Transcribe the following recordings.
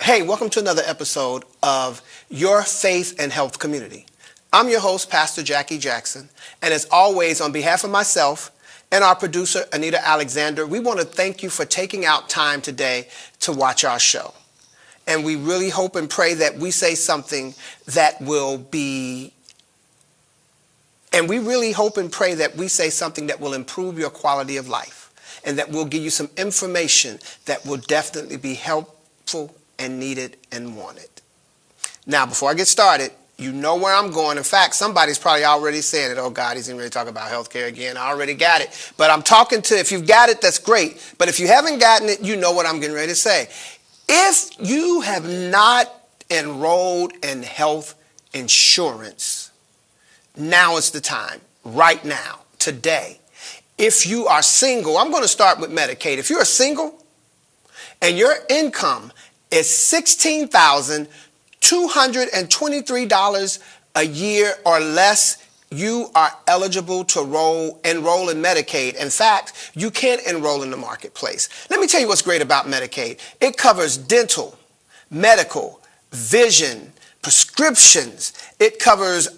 Hey, welcome to another episode of Your Faith and Health Community. I'm your host, Pastor Jackie Jackson, and as always, on behalf of myself and our producer, Anita Alexander, we want to thank you for taking out time today to watch our show. And we really hope and pray that we say something that will be, and we really hope and pray that we say something that will improve your quality of life and that will give you some information that will definitely be helpful and needed and wanted. Now, before I get started, you know where I'm going. In fact, somebody's probably already saying it. Oh, God, he's going to talk about healthcare again. I already got it. But I'm talking to, if you've got it, that's great. But if you haven't gotten it, you know what I'm getting ready to say. If you have not enrolled in health insurance, now is the time, right now, today. If you are single, I'm going to start with Medicaid. If you're single and your income is $16,223 a year or less, you are eligible to enroll in Medicaid. In fact, you can enroll in the marketplace. Let me tell you what's great about Medicaid. It covers dental, medical, vision, prescriptions. It covers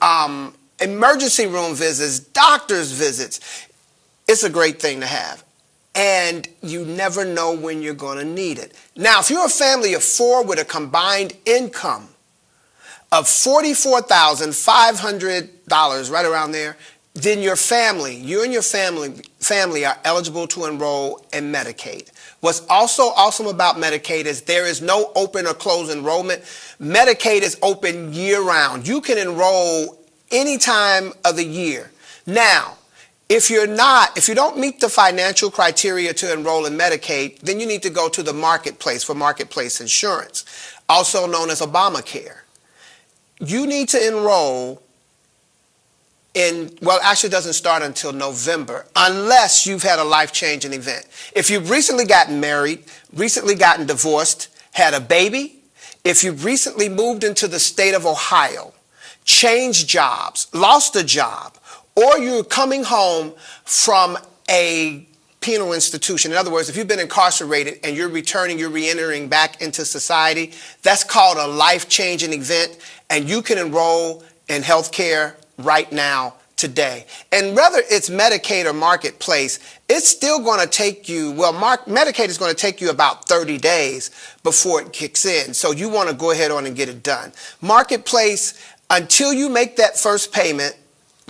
emergency room visits, doctor's visits. It's a great thing to have. And you never know when you're going to need it. Now, if you're a family of four with a combined income of $44,500, right around there, then you and your family are eligible to enroll in Medicaid. What's also awesome about Medicaid is there is no open or closed enrollment. Medicaid is open year-round. You can enroll any time of the year. Now, if you don't meet the financial criteria to enroll in Medicaid, then you need to go to the marketplace for marketplace insurance, also known as Obamacare. You need to enroll actually it doesn't start until November, unless you've had a life-changing event. If you've recently gotten married, recently gotten divorced, had a baby, if you've recently moved into the state of Ohio, changed jobs, lost a job, or you're coming home from a penal institution. In other words, if you've been incarcerated and you're re-entering back into society, that's called a life-changing event, and you can enroll in health care right now, today. And whether it's Medicaid or Marketplace, it's still going to take you, Medicaid is going to take you about 30 days before it kicks in. So you want to go ahead on and get it done. Marketplace, until you make that first payment,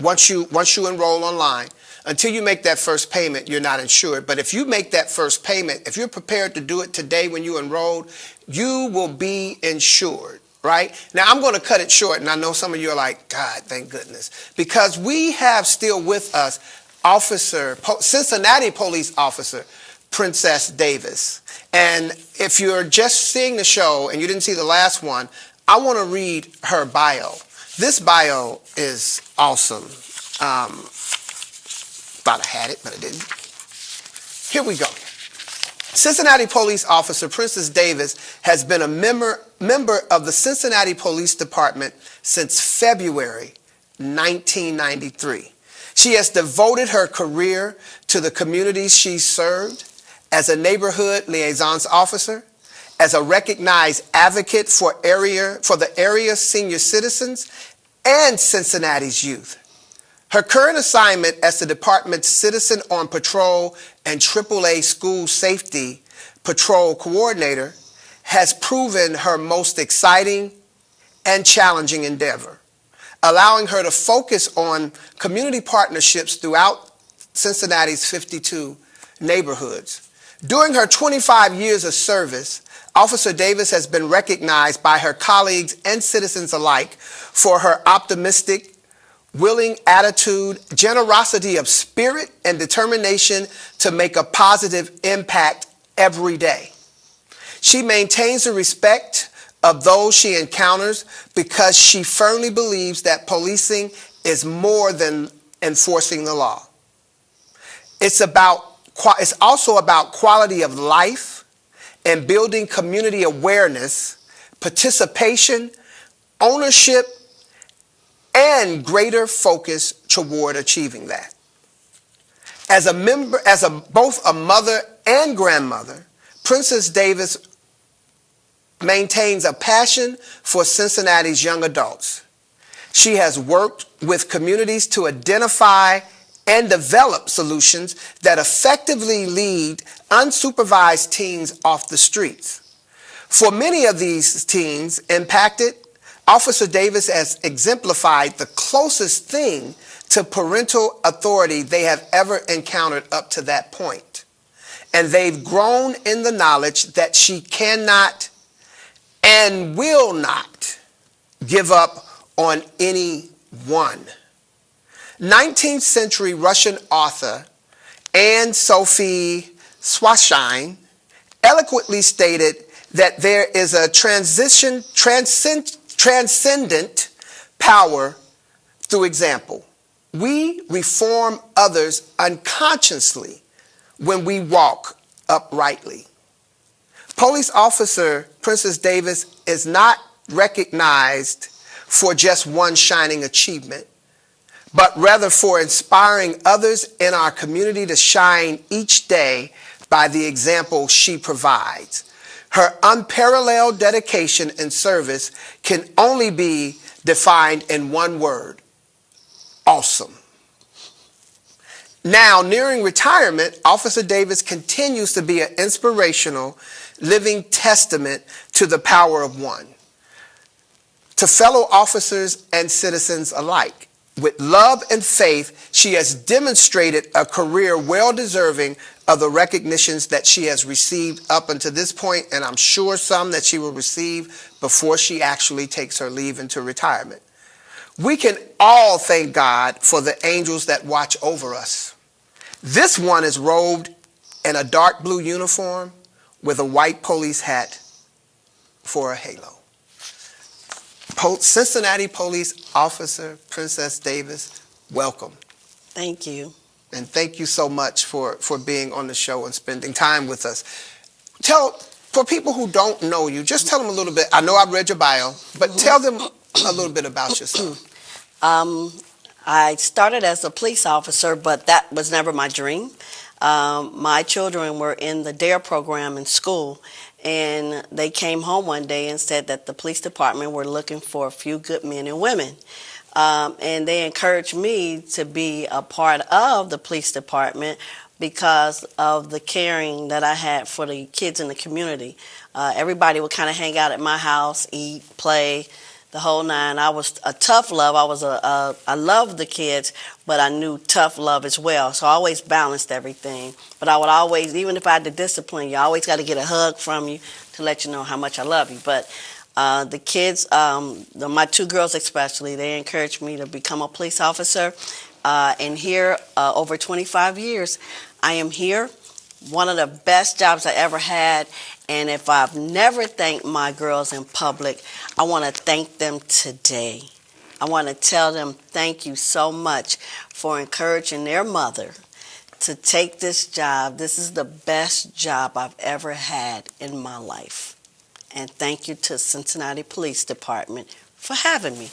once you enroll online, until you make that first payment, you're not insured. But if you make that first payment, if you're prepared to do it today when you enrolled, you will be insured, right? Now, I'm going to cut it short, and I know some of you are like, God, thank goodness. Because we have still with us Cincinnati police officer, Princess Davis. And if you're just seeing the show and you didn't see the last one, I want to read her bio. This bio is awesome. Thought I had it, but I didn't. Here we go. Cincinnati police officer Princess Davis has been a member of the Cincinnati Police Department since February 1993. She has devoted her career to the communities she served as a neighborhood liaisons officer, as a recognized advocate for the area's senior citizens and Cincinnati's youth. Her current assignment as the department's Citizen on Patrol and AAA School Safety Patrol Coordinator has proven her most exciting and challenging endeavor, allowing her to focus on community partnerships throughout Cincinnati's 52 neighborhoods. During her 25 years of service, Officer Davis has been recognized by her colleagues and citizens alike for her optimistic, willing attitude, generosity of spirit, and determination to make a positive impact every day. She maintains the respect of those she encounters because she firmly believes that policing is more than enforcing the law. It's also about quality of life and building community awareness, participation, ownership, and greater focus toward achieving that. As both a mother and grandmother, Princess Davis maintains a passion for Cincinnati's young adults. She has worked with communities to identify and develop solutions that effectively lead unsupervised teens off the streets. For many of these teens impacted, Officer Davis has exemplified the closest thing to parental authority they have ever encountered up to that point. And they've grown in the knowledge that she cannot and will not give up on anyone. 19th century Russian author Anne-Sophie Swashine eloquently stated that there is a transcendent power through example. We reform others unconsciously when we walk uprightly. Police officer Princess Davis is not recognized for just one shining achievement, but rather for inspiring others in our community to shine each day by the example she provides. Her unparalleled dedication and service can only be defined in one word: awesome. Now, nearing retirement, Officer Davis continues to be an inspirational, living testament to the power of one. To fellow officers and citizens alike, with love and faith, she has demonstrated a career well deserving of the recognitions that she has received up until this point, and I'm sure some that she will receive before she actually takes her leave into retirement. We can all thank God for the angels that watch over us. This one is robed in a dark blue uniform with a white police hat for a halo. Cincinnati Police Officer Princess Davis, welcome. Thank you. And thank you so much for being on the show and spending time with us. For people who don't know you, just tell them a little bit. I know I've read your bio, but tell them a little bit about yourself. I started as a police officer, but that was never my dream. My children were in the DARE program in school, and they came home one day and said that the police department were looking for a few good men and women. And they encouraged me to be a part of the police department because of the caring that I had for the kids in the community. Everybody would kind of hang out at my house, eat, play, the whole nine. I was a tough love. I loved the kids, but I knew tough love as well. So I always balanced everything. But I would always, even if I had to discipline you, I always got to get a hug from you to let you know how much I love you. But the kids, my two girls especially, they encouraged me to become a police officer. And here, over 25 years, I am here. One of the best jobs I ever had. And if I've never thanked my girls in public, I want to thank them today. I want to tell them thank you so much for encouraging their mother to take this job. This is the best job I've ever had in my life. And thank you to Cincinnati Police Department for having me.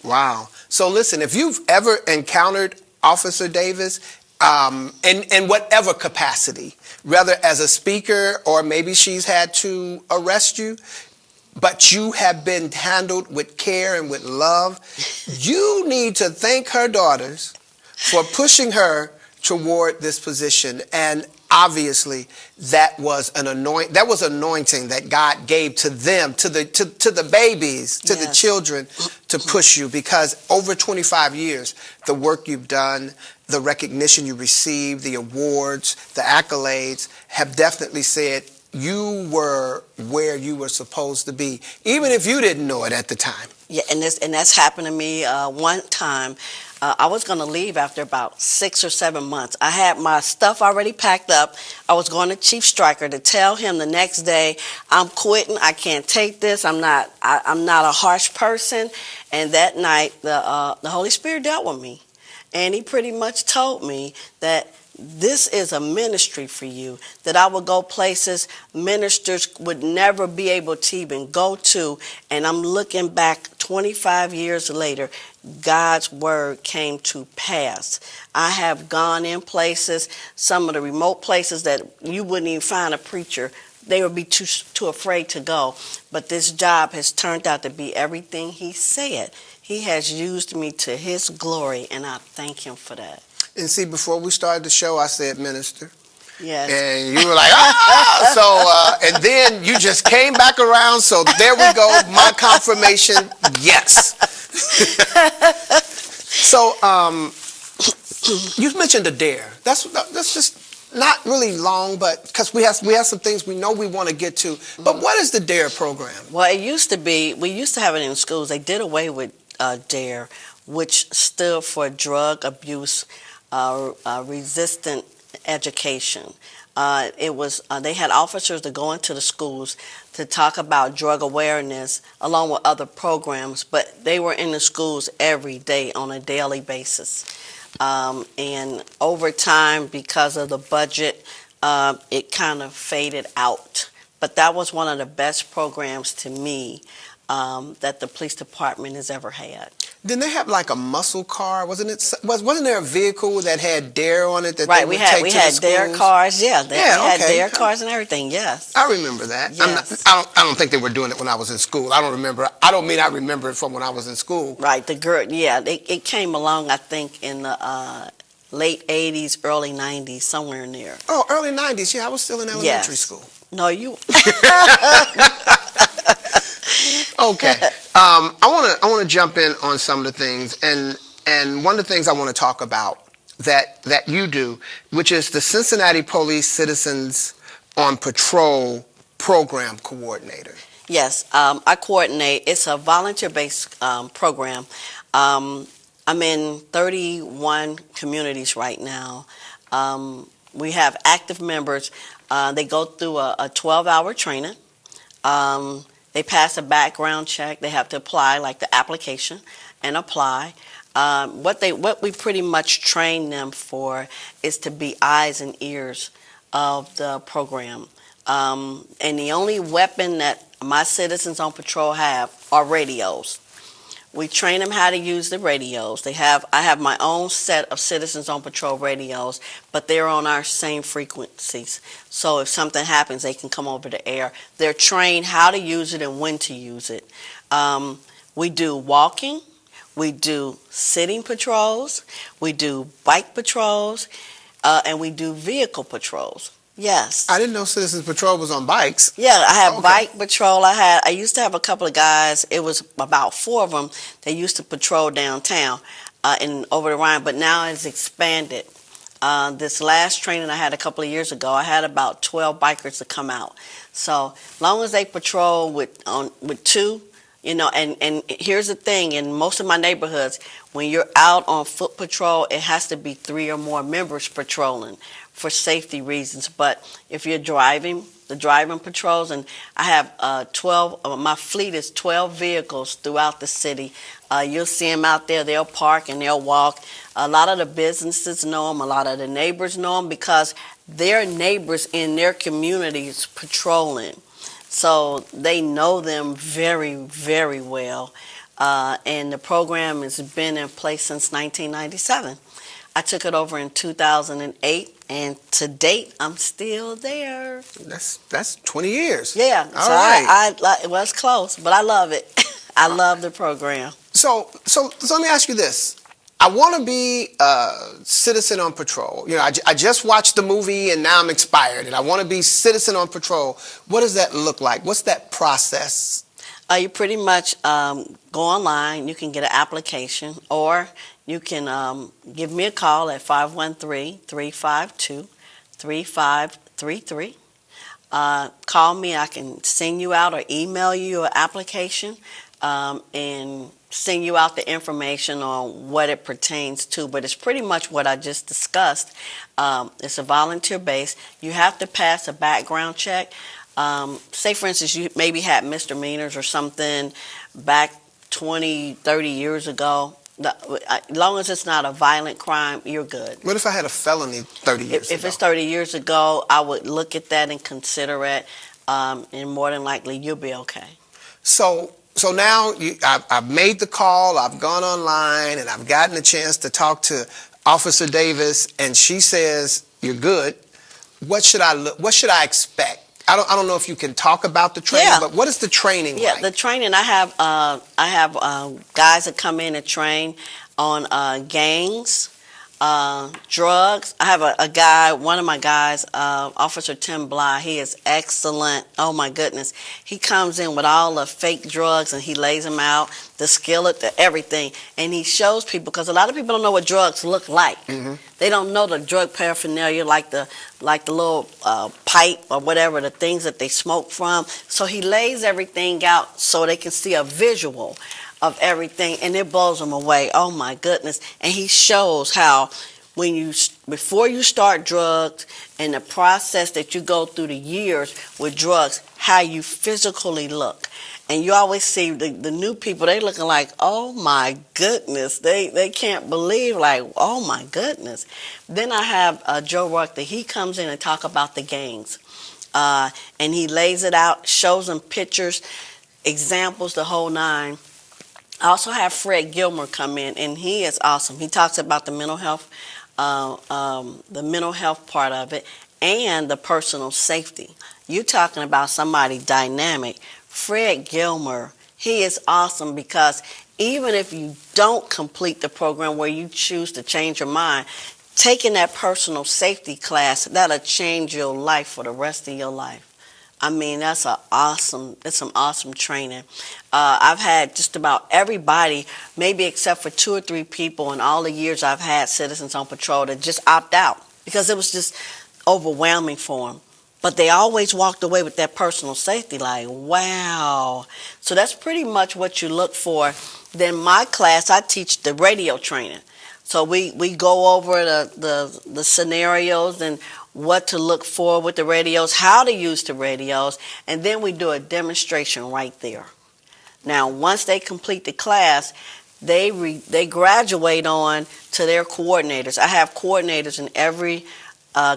Wow. So listen, if you've ever encountered Officer Davis, in whatever capacity, whether as a speaker or maybe she's had to arrest you, but you have been handled with care and with love, you need to thank her daughters for pushing her toward this position. And obviously that was anointing that God gave to them, to the babies, to the children, to push you, because over 25 years, the work you've done, the recognition you received, the awards, the accolades have definitely said you were where you were supposed to be, even if you didn't know it at the time. Yeah, and that's happened to me one time. I was going to leave after about 6 or 7 months. I had my stuff already packed up. I was going to Chief Stryker to tell him the next day, I'm quitting. I can't take this. I'm not a harsh person. And that night, the Holy Spirit dealt with me. And he pretty much told me that this is a ministry for you, that I would go places ministers would never be able to even go to. And I'm looking back 25 years later, God's word came to pass. I have gone in places, some of the remote places that you wouldn't even find a preacher, they would be too afraid to go. But this job has turned out to be everything he said. He has used me to his glory, and I thank him for that. And see, before we started the show, I said minister. Yes. And you were like, ah! So, and then you just came back around. So there we go. My confirmation, yes. So, you mentioned a dare. That's just not really long, but because we have some things we know we want to get to. But what is the DARE program? Well, it used to be, we used to have it in schools. They did away with DARE, which stood for Drug Abuse Resistant Education. It was they had officers to go into the schools to talk about drug awareness along with other programs, but they were in the schools every day on a daily basis. And over time, because of the budget, it kind of faded out. But that was one of the best programs to me that the police department has ever had. Didn't they have like a muscle car? Wasn't there a vehicle that had DARE on it that Right, they would we had take to the DARE schools? cars. Yeah, they had okay. DARE cars and everything. Yes, I remember that. Yes. I don't think they were doing it when I was in school. I don't remember. I don't mean I remember it from when I was in school. right. The girl. Yeah, it came along. I think in the late '80s, early '90s, somewhere in there. Oh, early '90s. Yeah, I was still in elementary Yes. school. No, you. Okay. I want to jump in on some of the things, and one of the things I want to talk about that you do, which is the Cincinnati Police Citizens on Patrol Program Coordinator. Yes, I coordinate. It's a volunteer-based program. I'm in 31 communities right now. We have active members. They go through a 12-hour training. They pass a background check. They have to apply, like the application, and apply. What we pretty much train them for is to be eyes and ears of the program. And the only weapon that my citizens on patrol have are radios. We train them how to use the radios. I have my own set of Citizens on Patrol radios, but they're on our same frequencies. So if something happens, they can come over the air. They're trained how to use it and when to use it. We do walking. We do sitting patrols. We do bike patrols. And we do vehicle patrols. Yes. I didn't know Citizens Patrol was on bikes. Yeah, I have Okay. bike patrol. I used to have a couple of guys. It was about 4 of them. They used to patrol downtown and over the Rhine, but now it's expanded. This last training I had a couple of years ago, I had about 12 bikers to come out. So long as they patrol with 2, you know, and here's the thing, in most of my neighborhoods, when you're out on foot patrol, it has to be 3 or more members patrolling for safety reasons. But if you're driving, the driving patrols, and I have 12, my fleet is 12 vehicles throughout the city. You'll see them out there. They'll park and they'll walk. A lot of the businesses know them. A lot of the neighbors know them because their neighbors in their communities patrolling. So they know them very, very well. And the program has been in place since 1997. I took it over in 2008, and to date, I'm still there. That's 20 years. Yeah, All so right. it was close, but I love it. I love the program. So let me ask you this. I want to be a citizen on patrol. You know, I just watched the movie and now I'm expired, and I want to be citizen on patrol. What does that look like? What's that process? You pretty much go online. You can get an application, or you can give me a call at 513-352-3533. Call me. I can send you out or email you an application and send you out the information on what it pertains to. But it's pretty much what I just discussed. It's a volunteer base. You have to pass a background check. Say, for instance, you maybe had misdemeanors or something back 20, 30 years ago. As long as it's not a violent crime, you're good. What if I had a felony 30 years ago? If it's 30 years ago, I would look at that and consider it, and more than likely, you'll be okay. So now I've made the call, I've gone online, and I've gotten a chance to talk to Officer Davis, and she says, you're good. What should I expect? I don't know if you can talk about the training, Yeah. but what is the training Yeah, like? the training I have guys that come in and train on gangs, drugs. I have a guy, one of my guys, Officer Tim Bly. He is excellent. Oh my goodness, he comes in with all the fake drugs and he lays them out, the skillet, the everything, and he shows people because a lot of people don't know what drugs look like. They don't know the drug paraphernalia like the little pipe or whatever, the things that they smoke from. So he lays everything out so they can see a visual of everything, and it blows them away. Oh my goodness. And he shows how before you start drugs and the process that you go through the years with drugs, how you physically look. And you always see the new people, they looking like, oh my goodness. They can't believe, like, oh my goodness. Then I have Joe Rourke, that he comes in and talk about the gangs. And he lays it out, shows them pictures, examples, the whole nine. I also have Fred Gilmer come in, and he is awesome. He talks about the mental health part of it and the personal safety. You're talking about somebody dynamic. Fred Gilmer, he is awesome because even if you don't complete the program where you choose to change your mind, taking that personal safety class, that'll change your life for the rest of your life. I mean, that's some awesome training. I've had just about everybody, maybe except for 2 or 3 people in all the years I've had Citizens on Patrol, that just opt out because it was just overwhelming for them. But they always walked away with that personal safety, like, wow. So that's pretty much what you look for. Then my class, I teach the radio training. So we go over the scenarios and what to look for with the radios, how to use the radios, and then we do a demonstration right there. Now, once they complete the class, they graduate on to their coordinators. I have coordinators in every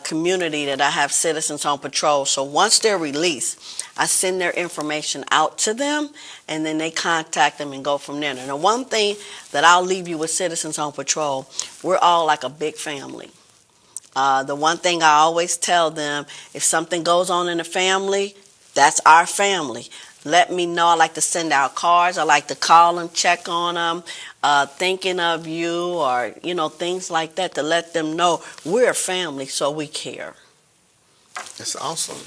community that I have Citizens on Patrol. So once they're released, I send their information out to them, and then they contact them and go from there. Now, one thing that I'll leave you with Citizens on Patrol, we're all like a big family. The one thing I always tell them, if something goes on in the family, that's our family. Let me know. I like to send out cards. I like to call them, check on them, thinking of you, or, things like that, to let them know we're a family, so we care. That's awesome.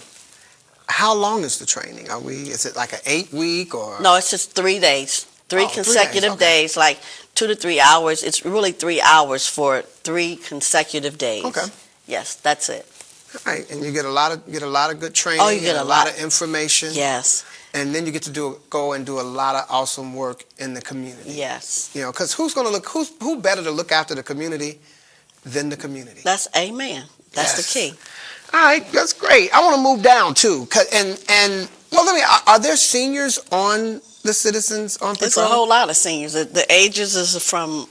How long is the training? Is it like an 8-week or? No, it's just 3 days. 3 consecutive 3 days, okay. days, like 2 to 3 hours. It's really 3 hours for 3 consecutive days. Okay. Yes, that's it. All right, and you get a lot of good training. Oh, you get and a lot of information. Yes. And then you get to go and do a lot of awesome work in the community. Yes. Because who better to look after the community than the community? That's amen. That's the key. All right, that's great. I want to move down too, are there seniors on the Citizens on Patrol? It's a whole lot of seniors. The ages is from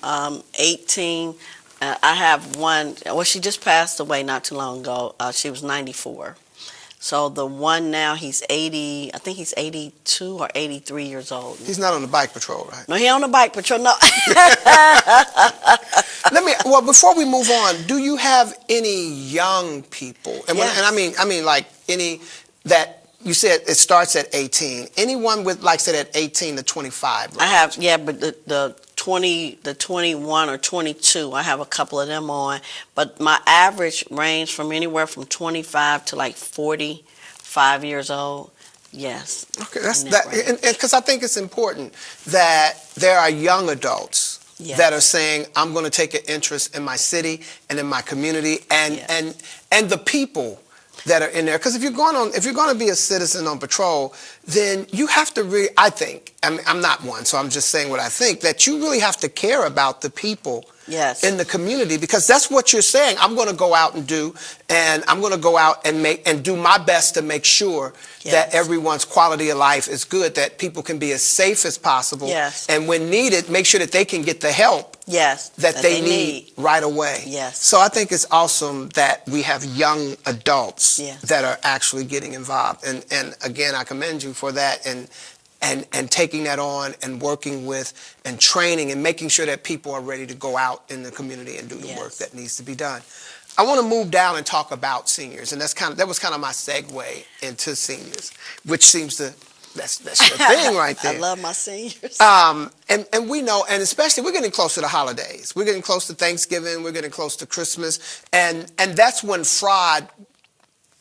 18. I have one. Well, she just passed away not too long ago. She was 94. So the one now, he's 80. I think he's 82 or 83 years old. He's not on the bike patrol, right? No, he on the bike patrol. No. Before we move on, do you have any young people? And Yes. I mean like any that you said it starts at 18. Anyone with, like, said, at 18 to 25? Right? I have, but the 21 or 22, I have a couple of them on. But my average range from anywhere from 25 to like 45 years old. Yes. Okay, that's that. Because I think it's important that there are young adults that are saying, I'm going to take an interest in my city and in my community and the people that are in there. Because if you're going to be a citizen on patrol, then you have to I think, I'm not one, so I'm just saying what I think, that you really have to care about the people in the community, because that's what you're saying. I'm going to go out and do, and I'm going to go out and do my best to make sure that everyone's quality of life is good, that people can be as safe as possible, and when needed, make sure that they can get the help that they need right away. So I think it's awesome that we have young adults that are actually getting involved, and again, I commend you for that, and taking that on and working with and training and making sure that people are ready to go out in the community and do the work that needs to be done. I want to move down and talk about seniors, and that was kind of my segue into seniors, which seems to that's your thing right there. I love my seniors. And we know, and especially we're getting close to the holidays. We're getting close to Thanksgiving. We're getting close to Christmas, and that's when fraud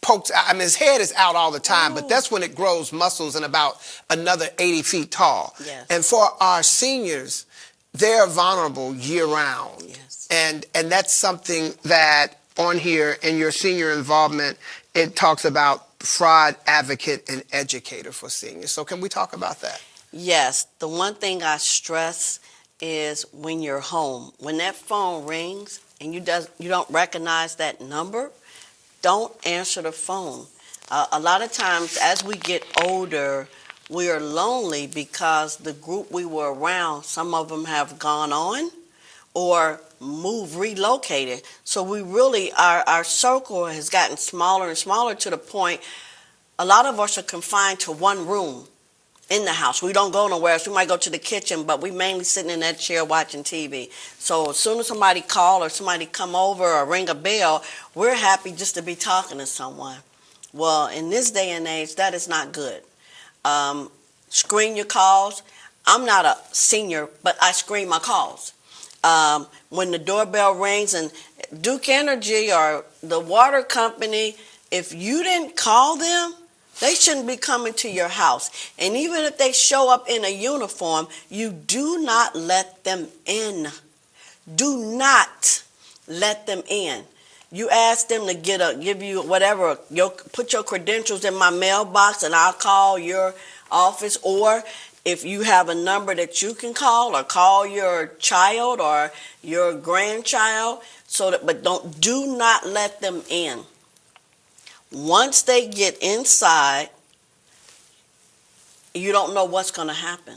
pokes. I mean, his head is out all the time, but that's when it grows muscles and about another 80 feet tall. Yes. And for our seniors, they're vulnerable year round. Yes. And that's something that on here in your senior involvement, it talks about fraud advocate and educator for seniors. So can we talk about that? Yes. The one thing I stress is when you're home, when that phone rings and you don't recognize that number, don't answer the phone. A lot of times as we get older, we are lonely because the group we were around, some of them have gone on or relocated. So we really, our circle has gotten smaller and smaller to the point a lot of us are confined to one room in the house. We don't go nowhere else. We might go to the kitchen, but we mainly sitting in that chair watching TV. So as soon as somebody call or somebody come over or ring a bell, we're happy just to be talking to someone. Well, in this day and age, that is not good. Screen your calls. I'm not a senior, but I screen my calls. When the doorbell rings and Duke Energy or the water company, if you didn't call them, they shouldn't be coming to your house. And even if they show up in a uniform, you do not let them in. Do not let them in. You ask them to give you whatever, put your credentials in my mailbox and I'll call your office. Or if you have a number that you can call, or call your child or your grandchild, but do not let them in. Once they get inside, you don't know what's going to happen.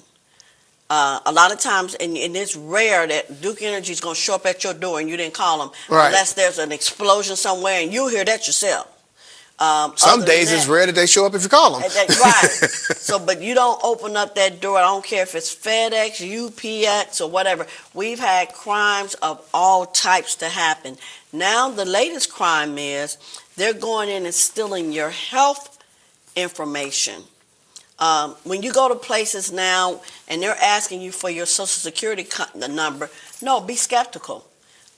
A lot of times, and it's rare that Duke Energy is going to show up at your door and you didn't call them, right, unless there's an explosion somewhere and you'll hear that yourself. Some days it's rare that they show up if you call them. Right. But you don't open up that door. I don't care if it's FedEx, UPS, or whatever. We've had crimes of all types to happen. Now the latest crime is they're going in and stealing your health information. When you go to places now and they're asking you for your Social Security number, no, be skeptical.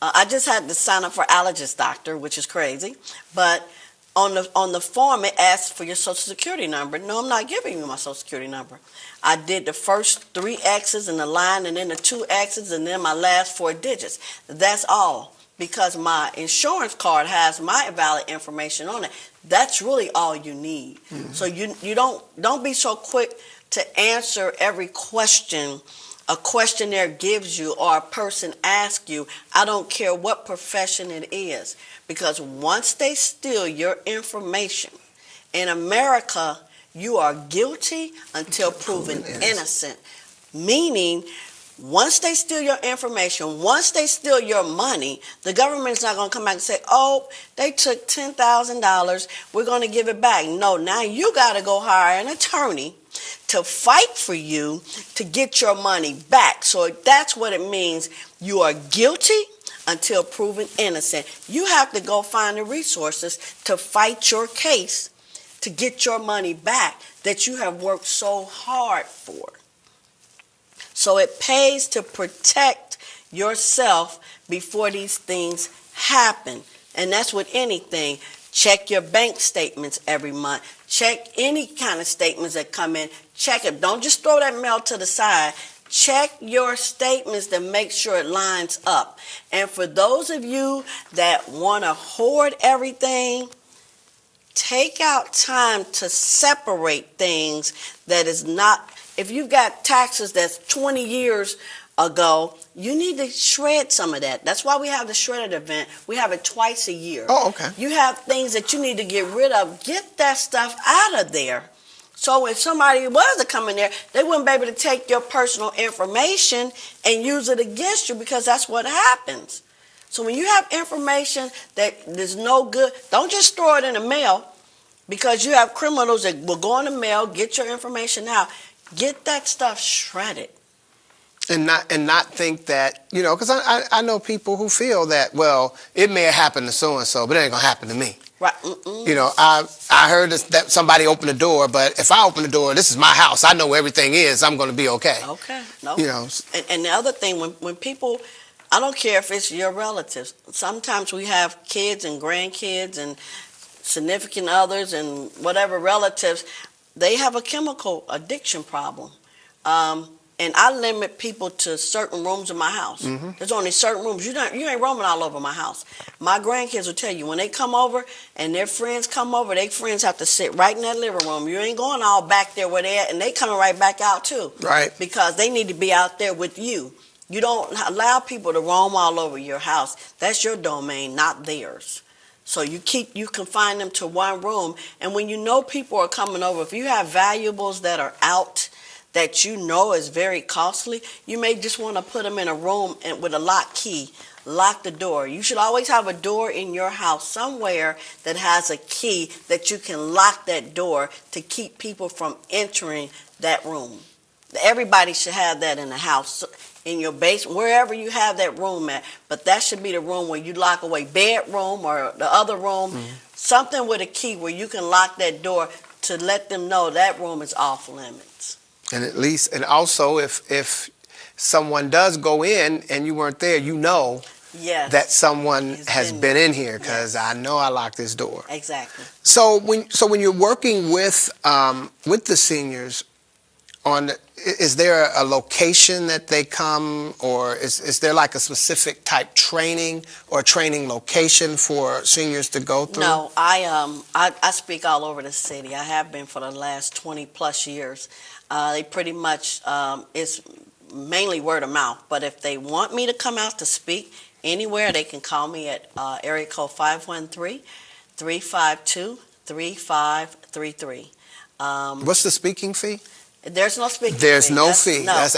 I just had to sign up for allergist doctor, which is crazy, but on the form, it asks for your Social Security number. No, I'm not giving you my Social Security number. I did the first 3 X's in the line and then the 2 X's and then my last 4 digits. That's all, because my insurance card has my valid information on it. That's really all you need. Mm-hmm. So you don't be so quick to answer every question a questionnaire gives you or a person asks you. I don't care what profession it is, because once they steal your information, in America, you are guilty until proven innocent. Meaning, once they steal your information, once they steal your money, the government is not going to come back and say, oh, they took $10,000, we're going to give it back. No, now you got to go hire an attorney to fight for you to get your money back. So that's what it means. You are guilty until proven innocent. You have to go find the resources to fight your case to get your money back that you have worked so hard for. So it pays to protect yourself before these things happen. And that's with anything. Check your bank statements every month. Check any kind of statements that come in. Check it. Don't just throw that mail to the side. Check your statements to make sure it lines up. And for those of you that want to hoard everything, take out time to separate things that is not. If you've got taxes that's 20 years ago, you need to shred some of that. That's why we have the shredded event. We have it twice a year. Oh, okay. You have things that you need to get rid of. Get that stuff out of there. So if somebody was to come in there, they wouldn't be able to take your personal information and use it against you, because that's what happens. So when you have information that is no good, don't just throw it in the mail, because you have criminals that will go in the mail, get your information out. Get that stuff shredded. And not think that, because I know people who feel that, well, it may have happened to so and so, but it ain't gonna happen to me. Right. I heard that somebody opened the door, but if I open the door, this is my house. I know where everything is. I'm gonna be okay. Okay. No. And the other thing, when people, I don't care if it's your relatives. Sometimes we have kids and grandkids and significant others and whatever relatives. They have a chemical addiction problem. And I limit people to certain rooms in my house. Mm-hmm. There's only certain rooms. You ain't roaming all over my house. My grandkids will tell you, when they come over and their friends come over, their friends have to sit right in that living room. You ain't going all back there where they at, and they coming right back out too. Right. Because they need to be out there with you. You don't allow people to roam all over your house. That's your domain, not theirs. So you confine them to one room. And when you know people are coming over, if you have valuables that are out that you know is very costly, you may just want to put them in a room and with a lock key, lock the door. You should always have a door in your house somewhere that has a key that you can lock that door to keep people from entering that room. Everybody should have that in the house, in your basement, wherever you have that room at. But that should be the room where you lock away, bedroom or the other room, something with a key where you can lock that door to let them know that room is off limits. And also, if someone does go in and you weren't there, Yes. that someone has been in here, because I know I locked this door. Exactly. So when you're working with the seniors, is there a location that they come, or is there like a specific type training or training location for seniors to go through? No, I speak all over the city. I have been for the last 20 plus years. They pretty much, it's mainly word of mouth, but if they want me to come out to speak anywhere, they can call me at area code 513-352-3533. What's the speaking fee? There's no speaking There's fee. no fee. No. That's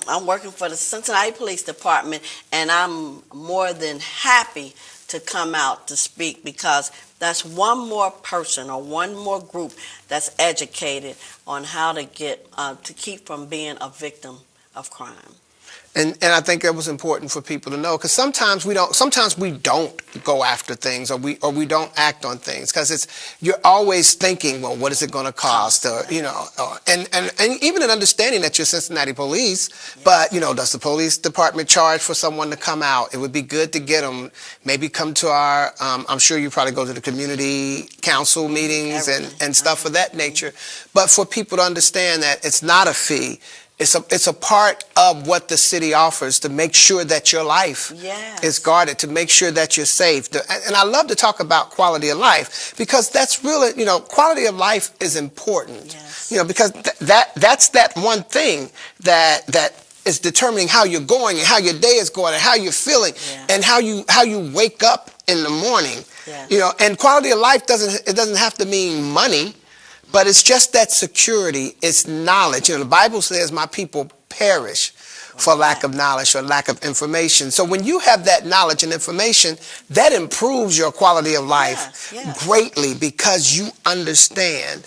I'm working for the Cincinnati Police Department, and I'm more than happy to come out to speak, because that's one more person or one more group that's educated on how to get to keep from being a victim of crime. And I think that was important for people to know, because sometimes we don't go after things, or we don't act on things, because you're always thinking, well, what is it going to cost, or and even an understanding that you're Cincinnati Police, but does the police department charge for someone to come out? It would be good to get them, maybe come to our, I'm sure you probably go to the community council meetings and stuff of that nature, but for people to understand that it's not a fee. It's a part of what the city offers to make sure that your life is guarded, to make sure that you're safe. And I love to talk about quality of life, because that's really, quality of life is important. Yes. Because that's that one thing that is determining how you're going and how your day is going and how you're feeling and how you wake up in the morning. Yes. And quality of life doesn't have to mean money. But it's just that security, it's knowledge. The Bible says my people perish for lack of knowledge or lack of information. So when you have that knowledge and information, that improves your quality of life greatly, because you understand.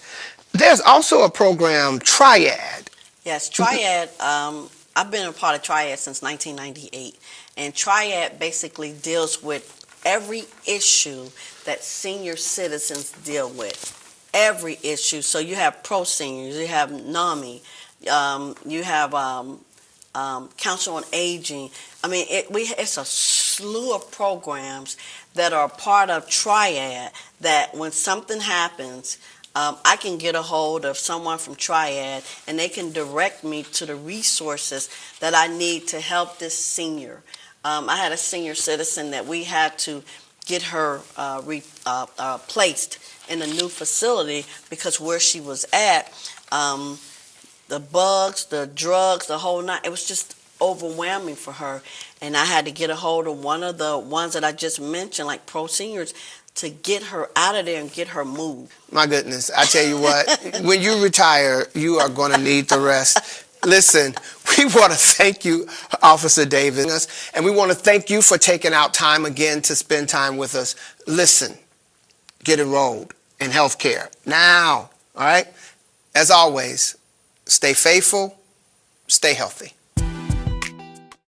There's also a program, Triad. Yes, Triad. I've been a part of Triad since 1998. And Triad basically deals with every issue that senior citizens deal with. Every issue. So you have pro seniors, you have NAMI, you have Council on Aging. I mean, it's a slew of programs that are part of Triad, that when something happens, I can get a hold of someone from Triad, and they can direct me to the resources that I need to help this senior. I had a senior citizen that we had to get her placed in a new facility, because where she was at, the bugs, the drugs, the whole night, it was just overwhelming for her. And I had to get a hold of one of the ones that I just mentioned, like pro seniors, to get her out of there and get her moved. My goodness, I tell you what, when you retire, you are going to need the rest. Listen, we want to thank you, Officer Davis, and we want to thank you for taking out time again to spend time with us. Listen, get enrolled in healthcare now, all right? As always, stay faithful, stay healthy.